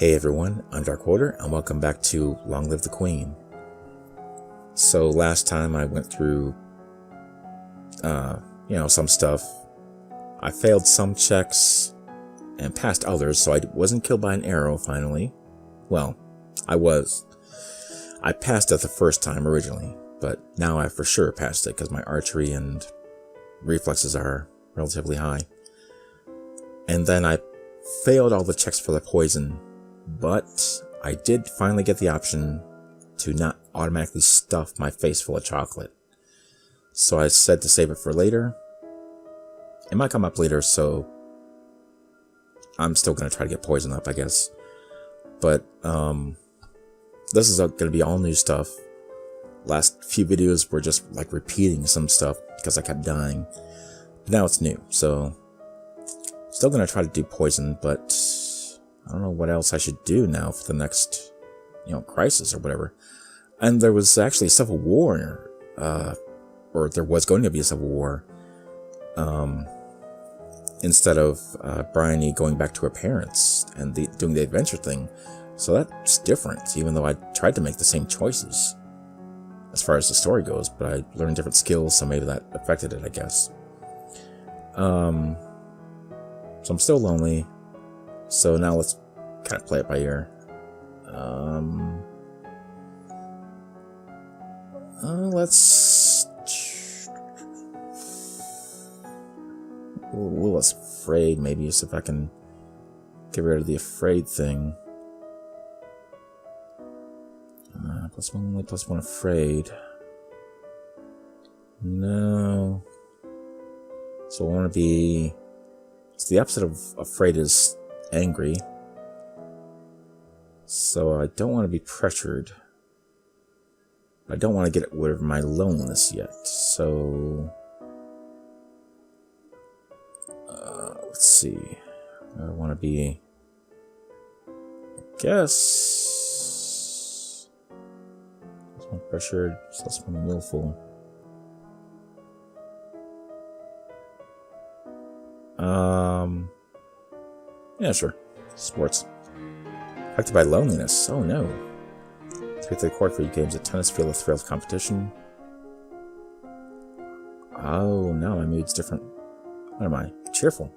Hey everyone, I'm Dark Order, and welcome back to Long Live the Queen. So last time I went through, some stuff. I failed some checks and passed others, so I wasn't killed by an arrow finally. Well, I was. I passed it the first time originally, but now I for sure passed it because my archery and reflexes are relatively high. And then I failed all the checks for the poison, but I did finally get the option to not automatically stuff my face full of chocolate. So I said to save it for later. It might come up later, so I'm still going to try to get poisoned up, I guess. But this is going to be all new stuff. Last few videos were just like repeating some stuff because I kept dying. But now it's new, so still going to try to do poison, but I don't know what else I should do now for the next, crisis or whatever. And there was actually a civil war, or there was going to be a civil war, instead of Bryony going back to her parents and doing the adventure thing. So that's different, even though I tried to make the same choices as far as the story goes, but I learned different skills, so maybe that affected it, I guess. So I'm still lonely. So now let's kind of play it by ear. Let's... Let's afraid, maybe, see if I can get rid of the afraid thing. +1 only, +1 afraid. No. So I want to be... So the opposite of afraid is angry. So I don't want to be pressured. I don't want to get rid of my loneliness yet. So let's see. I want to be, I guess, less one pressured, less one willful. Yeah, sure. Sports. Affected by loneliness. Oh no. Take the court for you games at tennis, feel the thrill of competition. Oh, now my mood's different. What am I? Cheerful.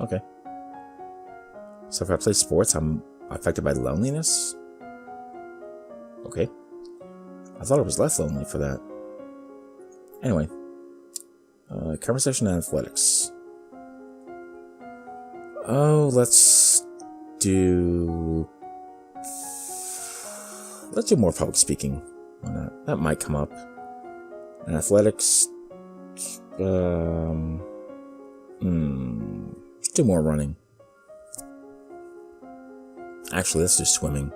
Okay. So if I play sports, I'm affected by loneliness? Okay. I thought it was less lonely for that. Anyway. Conversation and athletics. Oh, let's do more public speaking. Why not? That might come up. And athletics. Let's do more running. Actually, let's do swimming.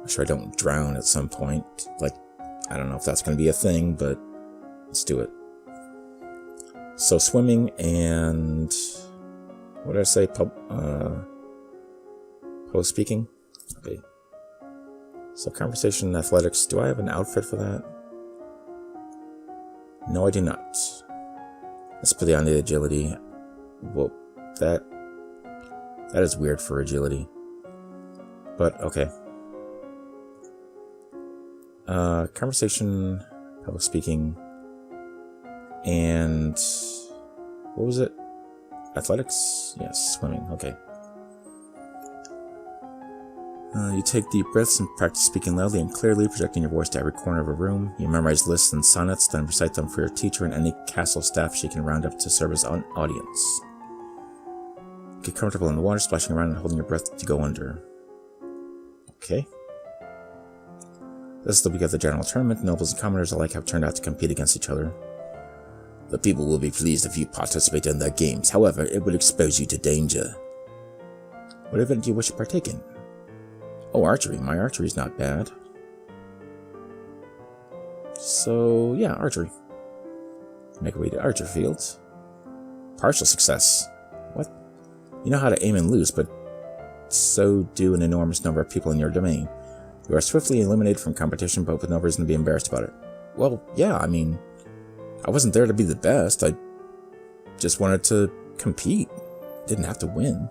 I'm sure I don't drown at some point. Like, I don't know if that's going to be a thing, but let's do it. So swimming and what did I say? Public speaking. Okay. So conversation and athletics. Do I have an outfit for that? No, I do not. Let's put it on the agility. Well, that is weird for agility. But okay. Conversation, public speaking, and what was it? Athletics? Yes, swimming. Okay. You take deep breaths and practice speaking loudly and clearly, projecting your voice to every corner of a room. You memorize lists and sonnets, then recite them for your teacher and any castle staff she can round up to serve as an audience. Get comfortable in the water, splashing around and holding your breath to go under. Okay. This is the week of the general tournament. Nobles and commoners alike have turned out to compete against each other. The people will be pleased if you participate in their games. However, it will expose you to danger. What event do you wish to partake in? Oh, archery. My archery's not bad. So, yeah, archery. Make our way to archer fields. Partial success. What? You know how to aim and lose, but so do an enormous number of people in your domain. You are swiftly eliminated from competition, but with no reason to be embarrassed about it. Well, yeah, I mean, I wasn't there to be the best. I just wanted to compete. Didn't have to win.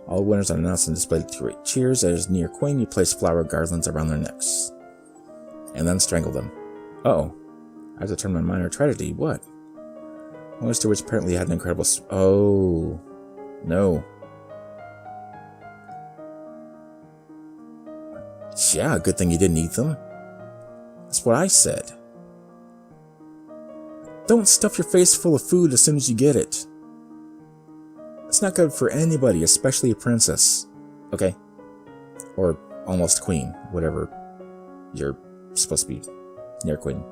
All winners are announced and displayed to great cheers. As near Queen, you place flower garlands around their necks. And then strangle them. Uh-oh. I have to turn my minor tragedy. What? Mr. Witch apparently had an incredible... Oh. No. Yeah, good thing you didn't eat them. That's what I said. Don't stuff your face full of food as soon as you get it. It's not good for anybody, especially a princess. Okay? Or almost queen, whatever you're supposed to be. Near queen.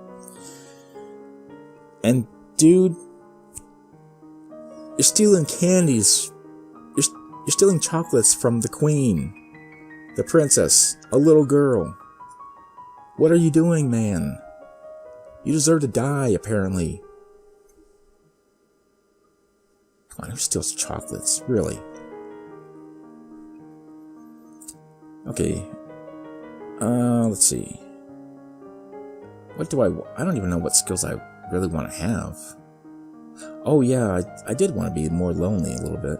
And, dude, you're stealing candies. You're stealing chocolates from the queen. The princess. A little girl. What are you doing, man? You deserve to die, apparently. Come on, who steals chocolates? Really? Okay. Let's see. What do I don't even know what skills I really want to have. Oh yeah, I did want to be more lonely a little bit.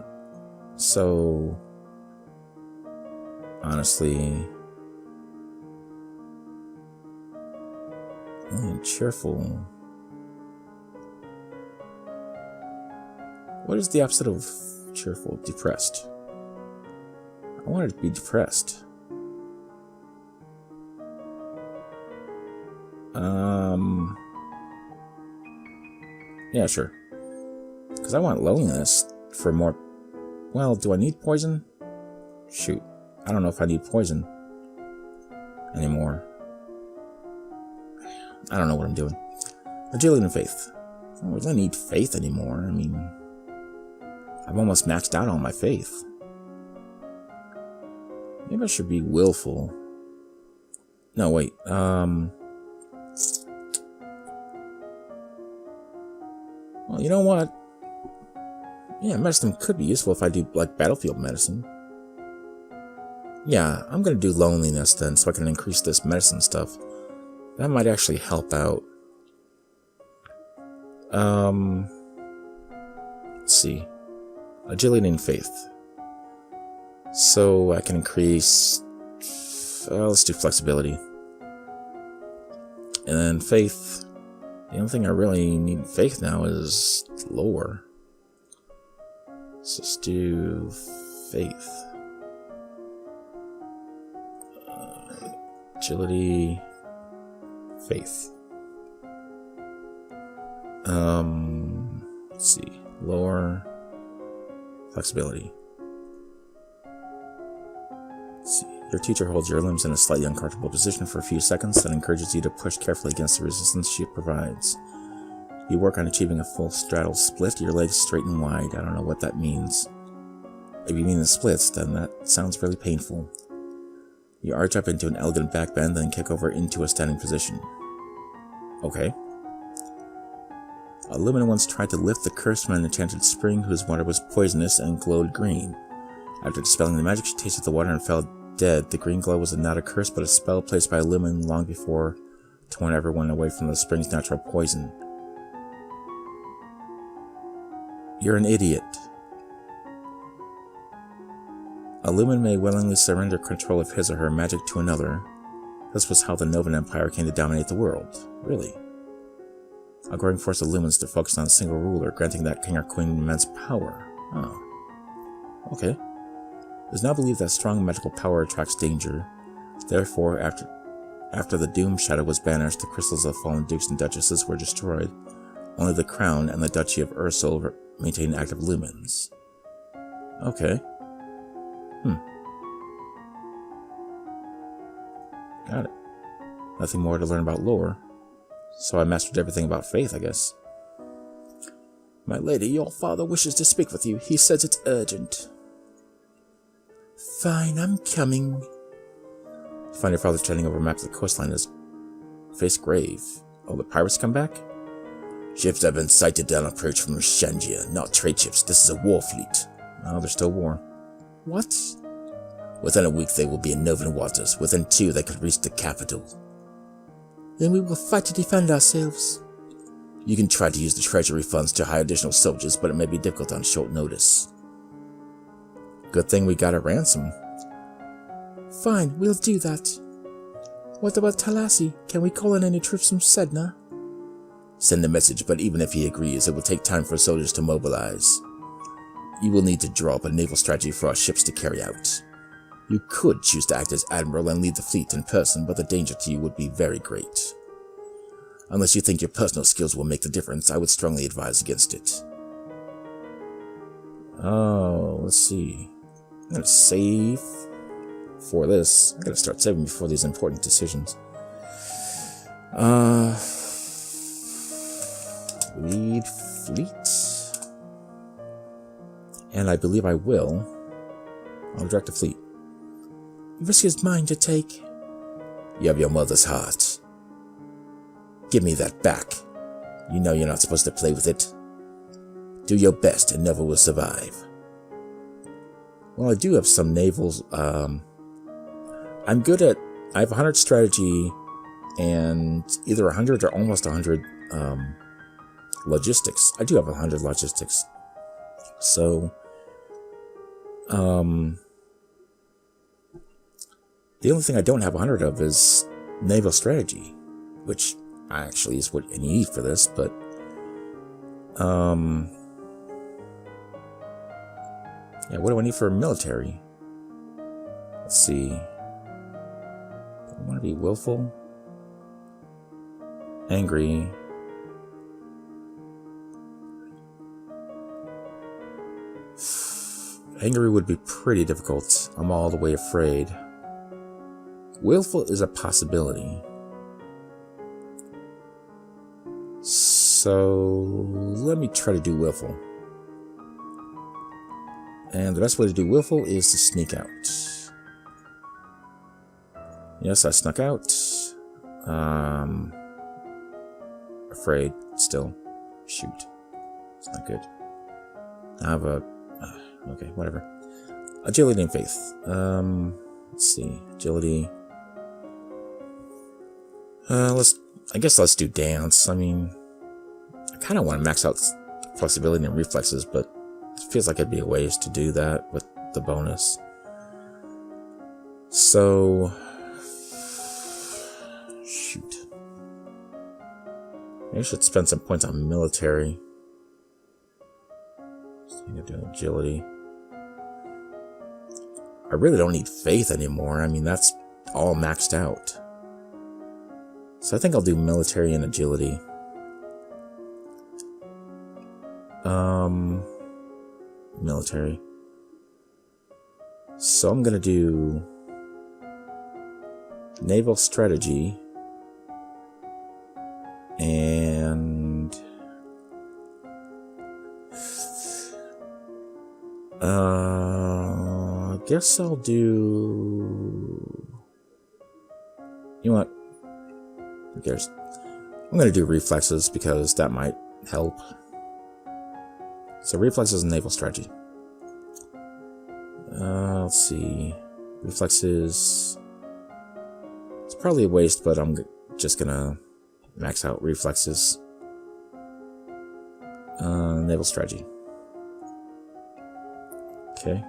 So... honestly... cheerful. What is the opposite of cheerful? Depressed. I wanted to be depressed. Yeah, sure. Because I want loneliness for more... Well, do I need poison? Shoot. I don't know if I need poison anymore. I don't know what I'm doing. Agility and faith. I don't really need faith anymore. I mean, I've almost maxed out on my faith. Maybe I should be willful. No, wait. Well, you know what? Yeah, medicine could be useful if I do, like, battlefield medicine. Yeah, I'm gonna do loneliness then, so I can increase this medicine stuff. That might actually help out. Let's see. Agility and faith. So I can increase... let's do flexibility. And then faith. The only thing I really need faith now is lore. So let's do faith. Agility... faith. Let's see. Lore. Flexibility. Let's see. Your teacher holds your limbs in a slightly uncomfortable position for a few seconds, then encourages you to push carefully against the resistance she provides. You work on achieving a full straddle split, your legs straight and wide. I don't know what that means. If you mean the splits, then that sounds really painful. You arch up into an elegant back bend, then kick over into a standing position. Okay. Lumen once tried to lift the curse from an enchanted spring whose water was poisonous and glowed green. After dispelling the magic, she tasted the water and fell dead. The green glow was not a curse, but a spell placed by Lumen long before to warn everyone away from the spring's natural poison. You're an idiot. A Lumen may willingly surrender control of his or her magic to another. This was how the Novan Empire came to dominate the world. Really? A growing force of lumens to focus on a single ruler, granting that king or queen immense power. Oh. Okay. It is now believed that strong magical power attracts danger. Therefore, after the Doom Shadow was banished, the crystals of fallen dukes and duchesses were destroyed. Only the crown and the duchy of Ursul maintain active lumens. Okay. Got it. Nothing more to learn about lore. So I mastered everything about faith, I guess. My lady, your father wishes to speak with you. He says it's urgent. Fine, I'm coming. You find your father standing over maps of the coastline, his face grave. Oh, the pirates come back? Ships have been sighted down approach from Shangia, not trade ships. This is a war fleet. Oh, there's still war. What? Within a week they will be in Novan waters. Within 2 they could reach the capital. Then we will fight to defend ourselves. You can try to use the treasury funds to hire additional soldiers, but it may be difficult on short notice. Good thing we got a ransom. Fine, we'll do that. What about Talassi? Can we call in any troops from Sedna? Send a message, but even if he agrees, it will take time for soldiers to mobilize. You will need to draw up a naval strategy for our ships to carry out. You could choose to act as admiral and lead the fleet in person, but the danger to you would be very great. Unless you think your personal skills will make the difference, I would strongly advise against it. Oh, let's see. I'm gonna save for this. I gotta start saving before these important decisions. Lead fleet. And I believe I will. I'll direct a fleet. The risk is mine to take. You have your mother's heart. Give me that back. You know you're not supposed to play with it. Do your best and never will survive. Well, I do have some navals. I'm good at... I have 100 strategy and either 100 or almost 100 logistics. I do have 100 logistics. So... the only thing I don't have 100 of is naval strategy, which actually is what you need for this, but yeah, what do I need for military? Let's see. Do I want to be willful? Angry. Angry would be pretty difficult. I'm all the way afraid. Willful is a possibility. So let me try to do willful. And the best way to do willful is to sneak out. Yes, I snuck out. Afraid still. Shoot. It's not good. I have a... okay, whatever. Agility and faith. Let's see. Agility. I guess let's do dance. I mean, I kind of want to max out flexibility and reflexes, but it feels like it'd be a waste to do that with the bonus. So, shoot. Maybe I should spend some points on military. So I'm gonna do agility. I really don't need faith anymore. I mean, that's all maxed out. So I think I'll do military and agility. Military. So I'm gonna do naval strategy and I guess I'll do... You know what? Who cares? I'm going to do reflexes because that might help. So reflexes and naval strategy. Let's see. Reflexes. It's probably a waste, but I'm just going to max out reflexes. Naval strategy. Okay.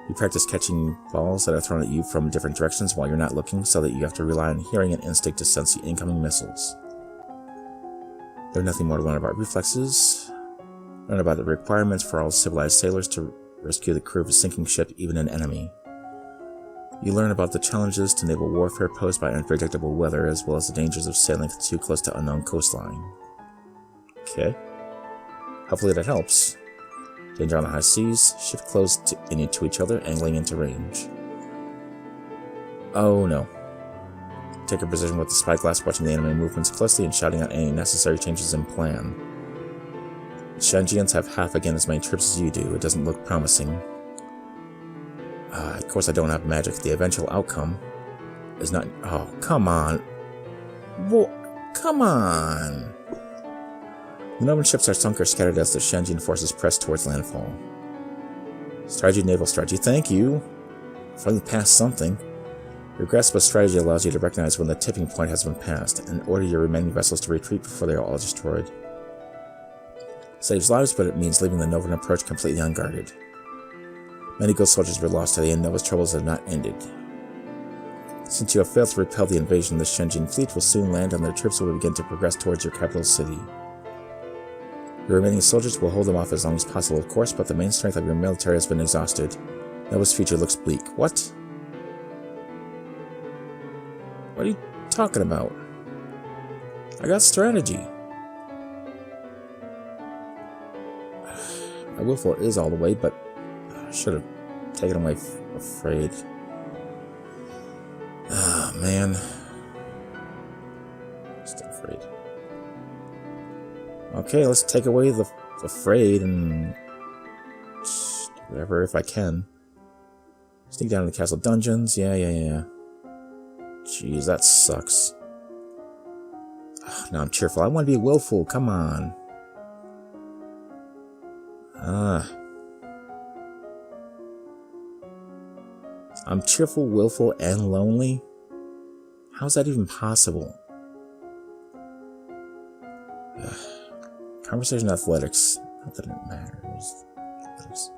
You practice catching balls that are thrown at you from different directions while you're not looking, so that you have to rely on hearing and instinct to sense the incoming missiles. There's nothing more to learn about reflexes. Learn about the requirements for all civilized sailors to rescue the crew of a sinking ship, even an enemy. You learn about the challenges to naval warfare posed by unpredictable weather, as well as the dangers of sailing too close to unknown coastline. Okay. Hopefully that helps. Danger on the high seas. Shift close to each other, angling into range. Oh no. Take a position with the spyglass, watching the enemy movements closely and shouting out any necessary changes in plan. The Shanjians have half again as many troops as you do. It doesn't look promising. Of course I don't have magic. The eventual outcome is not... Oh, come on. Whoa, come on. The Novan ships are sunk or scattered as the Shanjian forces press towards landfall. Strategy, naval strategy. Thank you. Finally passed something. Your grasp of strategy allows you to recognize when the tipping point has been passed, and order your remaining vessels to retreat before they are all destroyed. Saves lives, but it means leaving the Novan approach completely unguarded. Many ghost soldiers were lost today, and Nova's troubles have not ended. Since you have failed to repel the invasion, the Shenjian fleet will soon land, and their troops will begin to progress towards your capital city. Your remaining soldiers will hold them off as long as possible, of course, but the main strength of your military has been exhausted. Nova's future looks bleak. What? What are you talking about? I got strategy. My willful is all the way, but I should have taken away afraid. Ah, man. Still afraid. Okay, let's take away the afraid and whatever if I can. Sneak down to the castle dungeons. Yeah. Jeez, that sucks. Now I'm cheerful. I want to be willful. Come on. I'm cheerful, willful, and lonely? How's that even possible? Conversation athletics. Not that it matters. Athletics.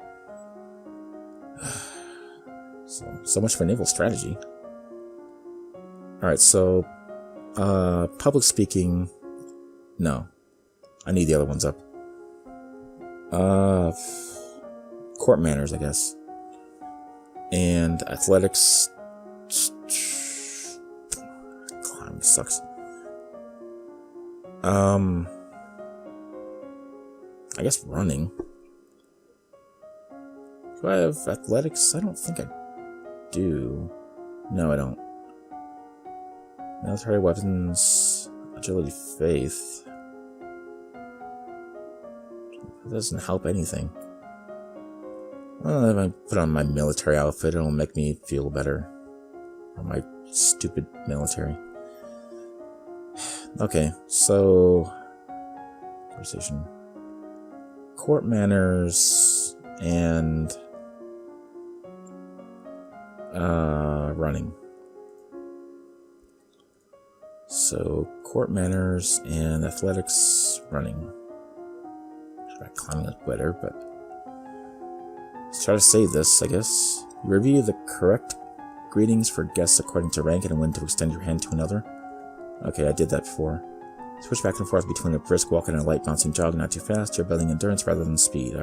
So much for naval strategy. Alright, so public speaking. No. I need the other ones up. Court manners, I guess. And athletics. Climbing sucks. I guess running. Do I have athletics? I don't think I do. No, I don't. Military weapons, agility, faith. That doesn't help anything. Well, if I put on my military outfit, it'll make me feel better. Or my stupid military. Okay, so conversation. Court manners and running. So court manners and athletics, running. Climbing is better, but let's try to save this, I guess. Review the correct greetings for guests according to rank and when to extend your hand to another. Okay, I did that before. Switch back and forth between a brisk walk and a light bouncing jog, not too fast. You're building endurance rather than speed.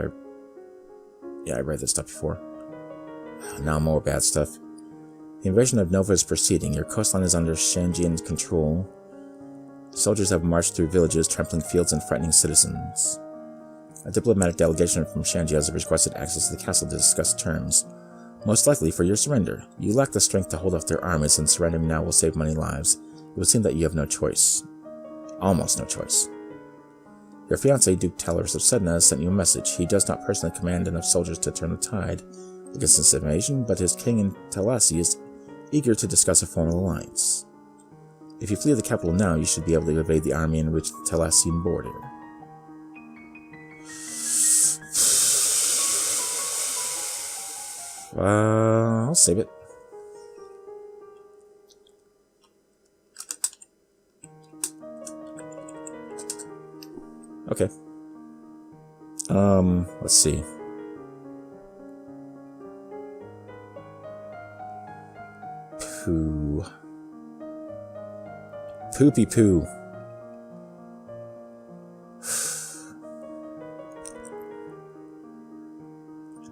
Yeah, I read this stuff before. Now more bad stuff. The invasion of Nova is proceeding. Your coastline is under Shenjian control. Soldiers have marched through villages, trampling fields and frightening citizens. A diplomatic delegation from Shanji has requested access to the castle to discuss terms. Most likely for your surrender. You lack the strength to hold off their armies, and surrendering now will save many lives. It would seem that you have no choice. Almost no choice. Your fiancé, Duke Talers of Sedna, has sent you a message. He does not personally command enough soldiers to turn the tide against this invasion, but his king in Talassi is eager to discuss a formal alliance. If you flee the capital now, you should be able to evade the army and reach the Talassian border. I'll save it. Okay. Let's see. Poo. Poopy poo.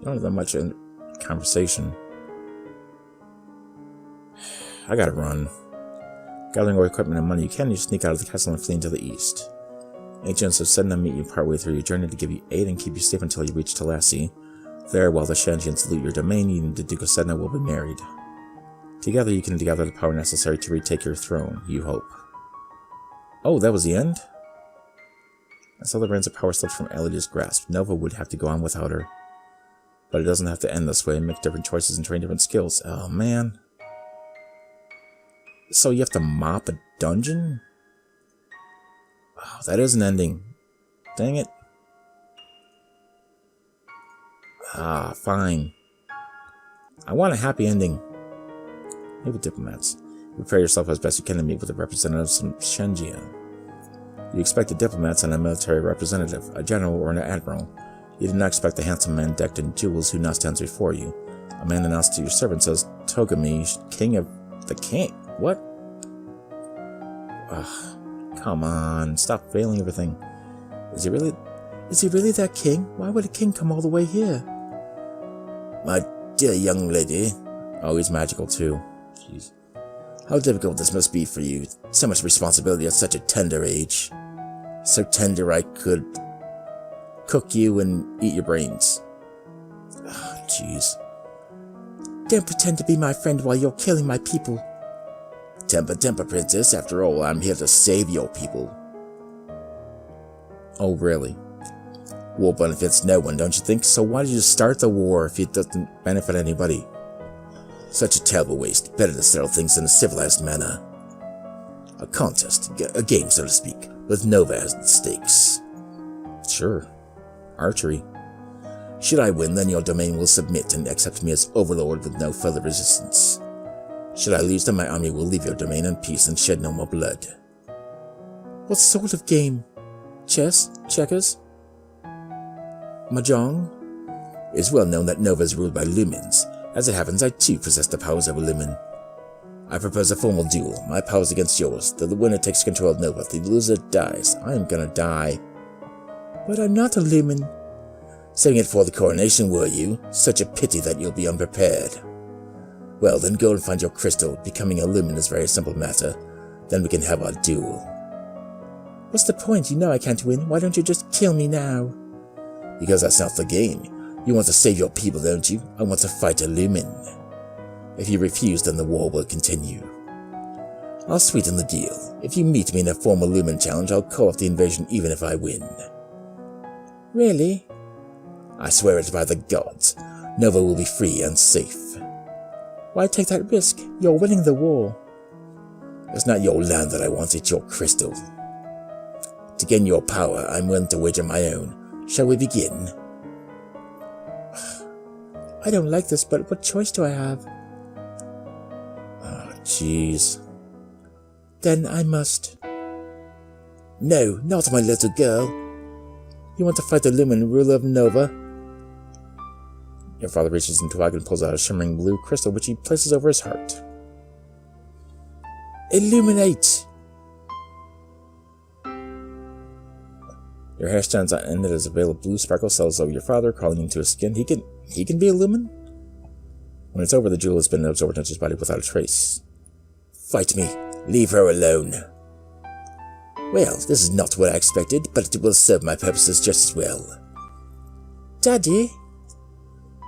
Don't have that much in conversation. I gotta run. Gathering all equipment and money you can, you sneak out of the castle and flee into the east. Agents of Sedna meet you partway through your journey to give you aid and keep you safe until you reach Talassi. There, while the Shanjians loot your domain, you and the Duke of Sedna will be married. Together you can gather the power necessary to retake your throne, you hope. Oh, that was the end? I saw the reins of power slipped from Elodie's grasp. Nova would have to go on without her. But it doesn't have to end this way. Make different choices and train different skills. Oh, man. So you have to mop a dungeon? Oh, that is an ending. Dang it. Ah, fine. I want a happy ending. Meet with diplomats. Prepare yourself as best you can to meet with the representatives from Shenjia. You expect the diplomats and a military representative, a general or an admiral. You did not expect the handsome man decked in jewels who now stands before you. A man announced to your servants as Togami, king of the king. What? Ugh, come on, stop failing everything. Is he really that king? Why would a king come all the way here? My dear young lady. Oh, he's magical too. Jeez. How difficult this must be for you. So much responsibility at such a tender age. So tender I could cook you and eat your brains. Oh, jeez. Don't pretend to be my friend while you're killing my people. Temper, princess. After all, I'm here to save your people. Oh, really? War benefits no one, don't you think? So why did you start the war if it doesn't benefit anybody? Such a terrible waste. Better to settle things in a civilized manner. A contest, a game, so to speak, with Nova as the stakes. Sure. Archery. Should I win, then your domain will submit and accept me as overlord with no further resistance. Should I lose, then my army will leave your domain in peace and shed no more blood. What sort of game? Chess? Checkers? Mahjong? It is well known that Nova is ruled by lumens. As it happens, I too possess the powers of a lumen. I propose a formal duel, my powers against yours. The winner takes control of Nova, the loser dies. I am gonna die. But I'm not a lumen. Saving it for the coronation, were you? Such a pity that you'll be unprepared. Well, then go and find your crystal. Becoming a lumen is a very simple matter. Then we can have our duel. What's the point? You know I can't win. Why don't you just kill me now? Because that's not the game. You want to save your people, don't you? I want to fight a lumen. If you refuse, then the war will continue. I'll sweeten the deal. If you meet me in a formal lumen challenge, I'll call off the invasion even if I win. Really? I swear it by the gods. Nova will be free and safe. Why take that risk? You're winning the war. It's not your land that I want, it's your crystal. To gain your power, I'm willing to wager my own. Shall we begin? I don't like this, but what choice do I have? Oh, jeez. Then I must. No, not my little girl. You want to fight the lumen, ruler of Nova? Your father reaches into a bag and pulls out a shimmering blue crystal, which he places over his heart. Illuminate! Your hair stands out and it is a veil of blue sparkle cells over your father, crawling into his skin. He can be a lumen? When it's over, the jewel has been absorbed into his body without a trace. Fight me. Leave her alone. Well, this is not what I expected, but it will serve my purposes just as well. Daddy?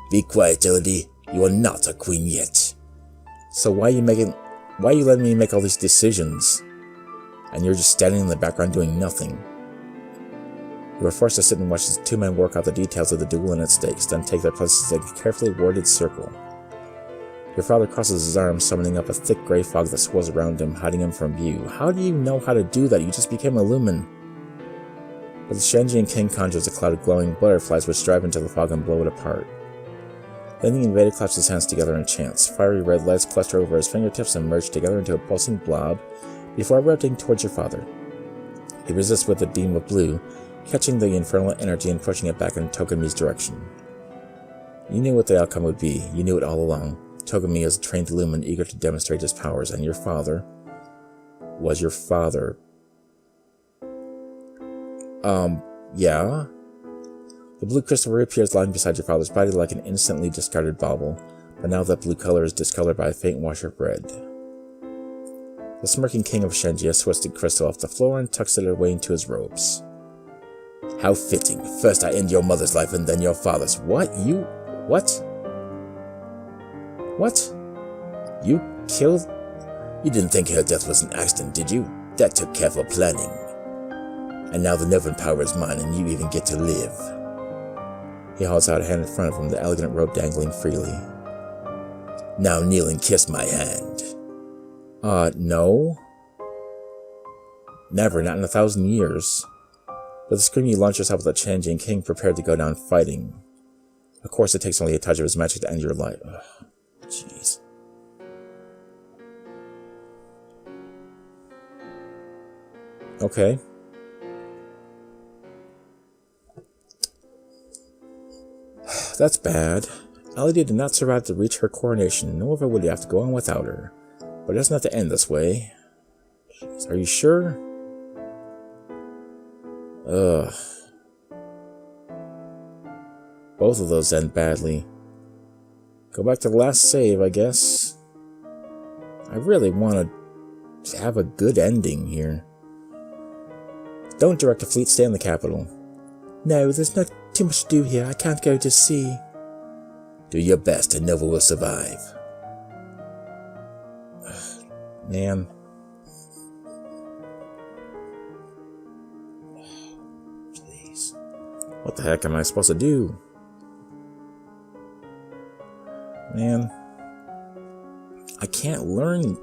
Be quiet, Elodie. You are not a queen yet. So why are you letting me make all these decisions? And you're just standing in the background doing nothing. You were forced to sit and watch the two men work out the details of the duel and its stakes, then take their places in a carefully worded circle. Your father crosses his arms, summoning up a thick gray fog that swirls around him, hiding him from view. How do you know how to do that? You just became a lumen. But the Shanjian king conjures a cloud of glowing butterflies which drive into the fog and blow it apart. Then the invader claps his hands together and chants. Fiery red lights cluster over his fingertips and merge together into a pulsing blob before erupting towards your father. He resists with a beam of blue, catching the infernal energy and pushing it back in Togami's direction. You knew what the outcome would be. You knew it all along. Togami is a trained lumen eager to demonstrate his powers, and your father was your father. Yeah? The blue crystal reappears lying beside your father's body like an instantly discarded bauble, but now that blue color is discolored by a faint wash of red. The smirking king of Shenji swists the crystal off the floor and tucks it away into his robes. How fitting. First I end your mother's life and then your father's. What? You... What? What? You killed... You didn't think her death was an accident, did you? That took careful planning. And now the Novan power is mine and you even get to live. He holds out a hand in front of him, the elegant robe dangling freely. Now kneel and kiss my hand. No. Never, not in 1,000 years. With a scream, you launch yourself at the Shanjian king, prepared to go down fighting. Of course, it takes only a touch of his magic to end your life. Ugh, jeez. Okay. That's bad. Elodie did not survive to reach her coronation. Nova would have to go on without her. But it doesn't have to end this way. Jeez, are you sure? Ugh. Both of those end badly. Go back to the last save, I guess. I really want to have a good ending here. Don't direct a fleet, stay in the capital. No, there's not too much to do here. I can't go to sea. Do your best and Nova will survive. Man. Please. What the heck am I supposed to do? Man. I can't learn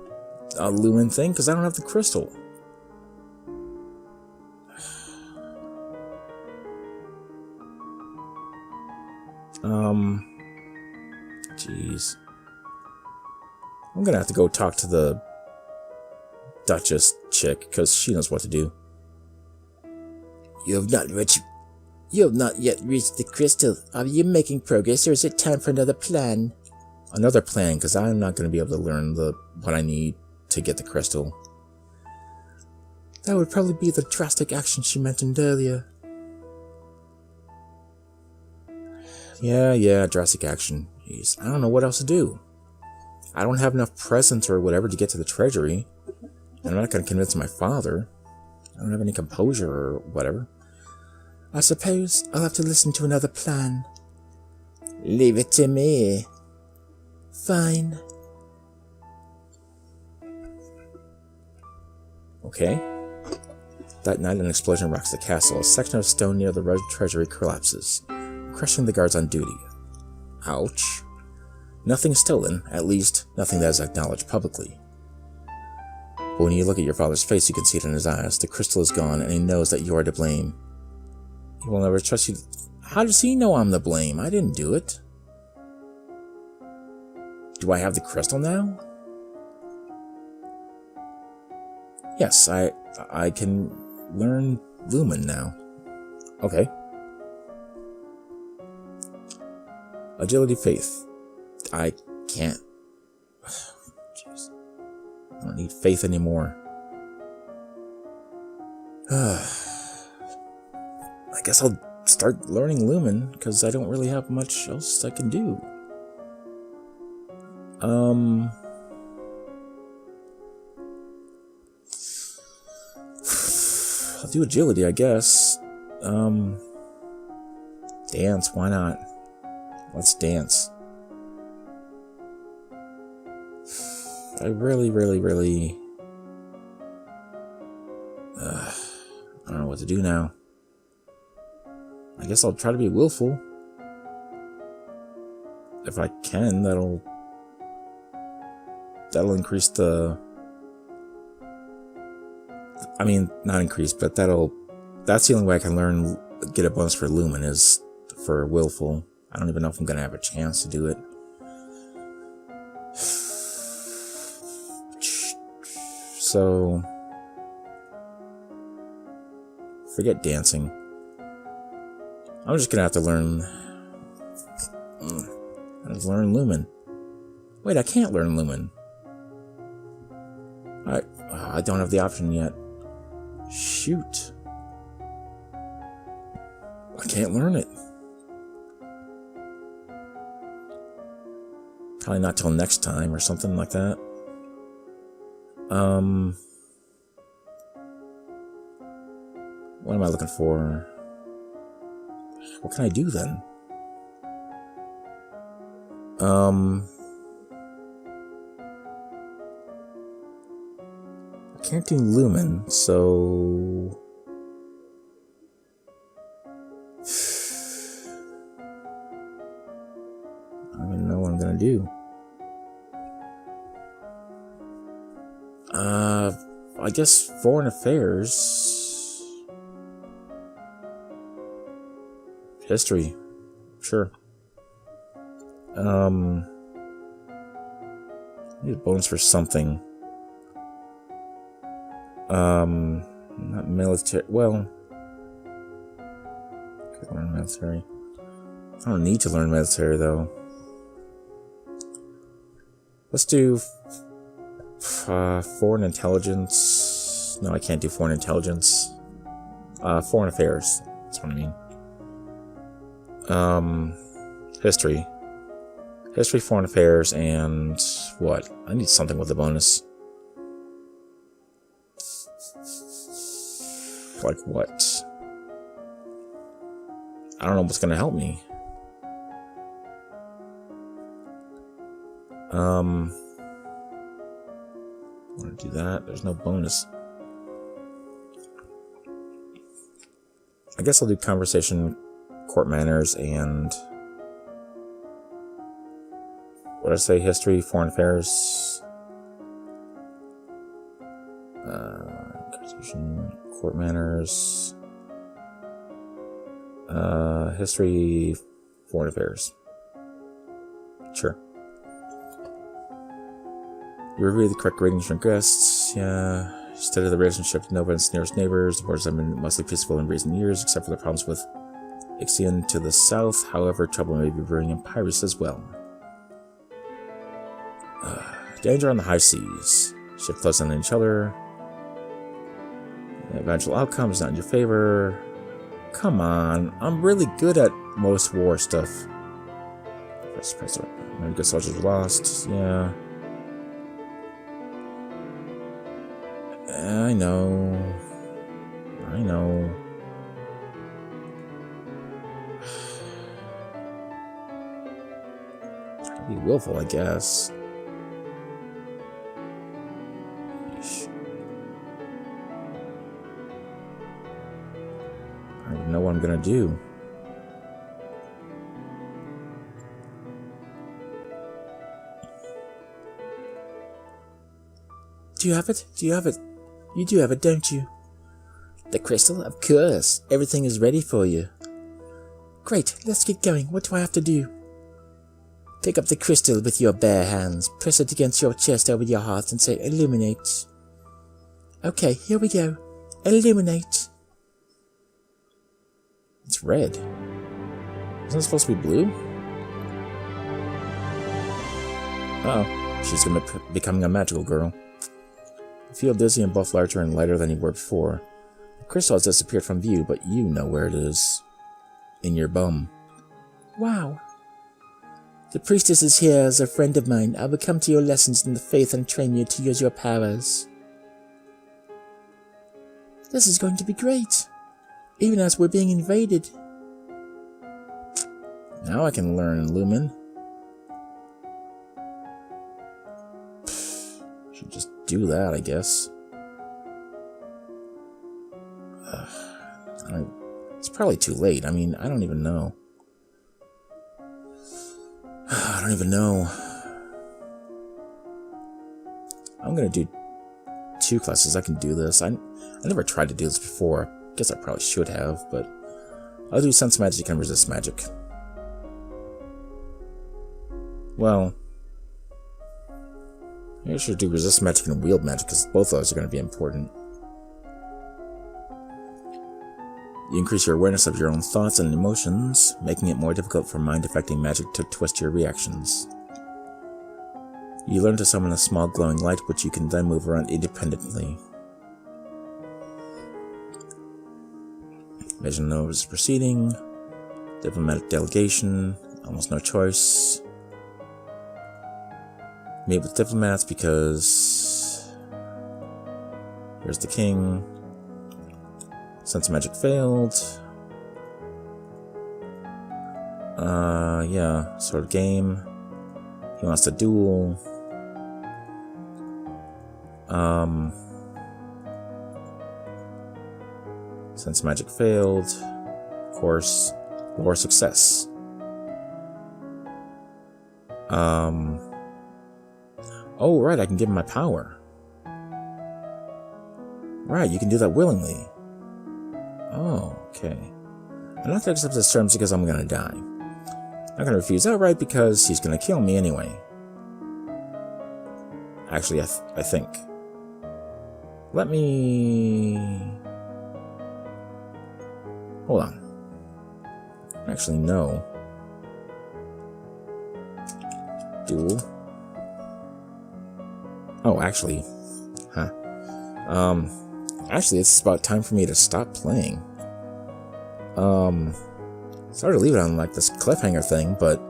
a Lumen thing because I don't have the crystal. Jeez. I'm gonna have to go talk to the Duchess chick because she knows what to do. You have not yet reached the crystal. Are you making progress, or is it time for another plan? Another plan, because I'm not going to be able to learn what I need to get the crystal. That would probably be the drastic action she mentioned earlier. Yeah, drastic action. Jeez, I don't know what else to do. I don't have enough presents or whatever to get to the treasury. And I'm not going to convince my father. I don't have any composure or whatever. I suppose I'll have to listen to another plan. Leave it to me. Fine. Okay. That night, an explosion rocks the castle. A section of stone near the red treasury collapses, crushing the guards on duty. Ouch. Nothing stolen, at least nothing that is acknowledged publicly. But when you look at your father's face, you can see it in his eyes. The crystal is gone, and he knows that you are to blame. He will never trust you. How does he know I'm to blame? I didn't do it. Do I have the crystal now? Yes, I can learn Lumen now. Okay. Agility, faith. I can't. Jeez. I don't need faith anymore. I guess I'll start learning Lumen, because I don't really have much else I can do. I'll do agility, I guess. Dance, why not? Let's dance. I really I don't know what to do now. I guess I'll try to be willful. If I can, that'll increase the... I mean, not increase, but that's the only way I can get a bonus for Lumen is for willful. I don't even know if I'm gonna have a chance to do it. So, forget dancing. I'm just gonna have to learn Lumen. Wait, I can't learn Lumen. I don't have the option yet. Shoot. I can't learn it. Probably not till next time or something like that. What am I looking for? What can I do then? I can't do Lumen, so... I don't even know what I'm gonna do. I guess foreign affairs. History. Sure. Need a bonus for something. Not military. Well, could learn military. I don't need to learn military, though. Let's do foreign intelligence. No, I can't do foreign intelligence. Foreign affairs. That's what I mean. History. History, foreign affairs, and what? I need something with a bonus. Like what? I don't know what's gonna help me. I want to do that. There's no bonus. I guess I'll do conversation, court manners, and what did I say? History, foreign affairs, conversation, court manners, history, foreign affairs. Sure. You review the correct ratings from guests. Yeah. Study the relationship with Nova and its nearest neighbors. The borders have been mostly peaceful in recent years, except for the problems with Ixion to the south. However, trouble may be brewing in Pyrus as well. Danger on the high seas. Ship floats on each other. The eventual outcome is not in your favor. Come on, I'm really good at most war stuff. First president. Many good soldiers were lost. Yeah. I know. Be willful, I guess. Yeesh. I don't even know what I'm gonna do. Do you have it? Do you have it? You do have it, don't you? The crystal? Of course. Everything is ready for you. Great, let's get going. What do I have to do? Pick up the crystal with your bare hands, press it against your chest over your heart, and say, illuminate. Okay, here we go. Illuminate. It's red. Isn't it supposed to be blue? Uh-oh. She's gonna be becoming a magical girl. You feel dizzy and both larger and lighter than you were before. The crystal has disappeared from view, but you know where it is. In your bum. Wow. The priestess is here as a friend of mine. I will come to your lessons in the faith and train you to use your powers. This is going to be great. Even as we're being invaded. Now I can learn Lumen. Should just do that, I guess. It's probably too late. I mean, I don't even know. I don't even know. I'm gonna do 2 classes. I can do this. I never tried to do this before. Guess I probably should have, but I'll do sense magic and resist magic. Well, maybe I should do resist magic and wield magic, because both of those are going to be important. You increase your awareness of your own thoughts and emotions, making it more difficult for mind-affecting magic to twist your reactions. You learn to summon a small glowing light, which you can then move around independently. Vision knows proceeding. Diplomatic delegation. Almost no choice. Meet with diplomats because here's the king. Sense magic failed. Yeah, sort of game. He wants to duel. Sense magic failed. Of course, lore success. Oh, right, I can give him my power. Right, you can do that willingly. Oh, okay. I'm not going to accept his terms because I'm going to die. I'm going to refuse outright because he's going to kill me anyway. Actually, I think. Let me... Hold on. Actually, no. duel. Oh, actually, actually, it's about time for me to stop playing. Sorry to leave it on like this cliffhanger thing, but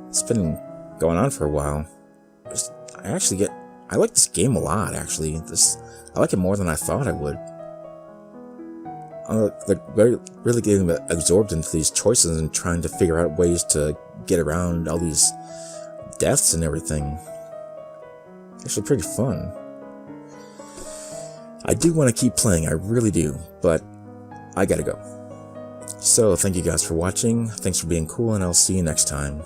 it's been going on for a while. I like this game a lot, actually. I like it more than I thought I would. I'm really getting absorbed into these choices and trying to figure out ways to get around all these deaths and everything. It's actually pretty fun. I do want to keep playing, I really do, but I gotta go. So, thank you guys for watching, thanks for being cool, and I'll see you next time.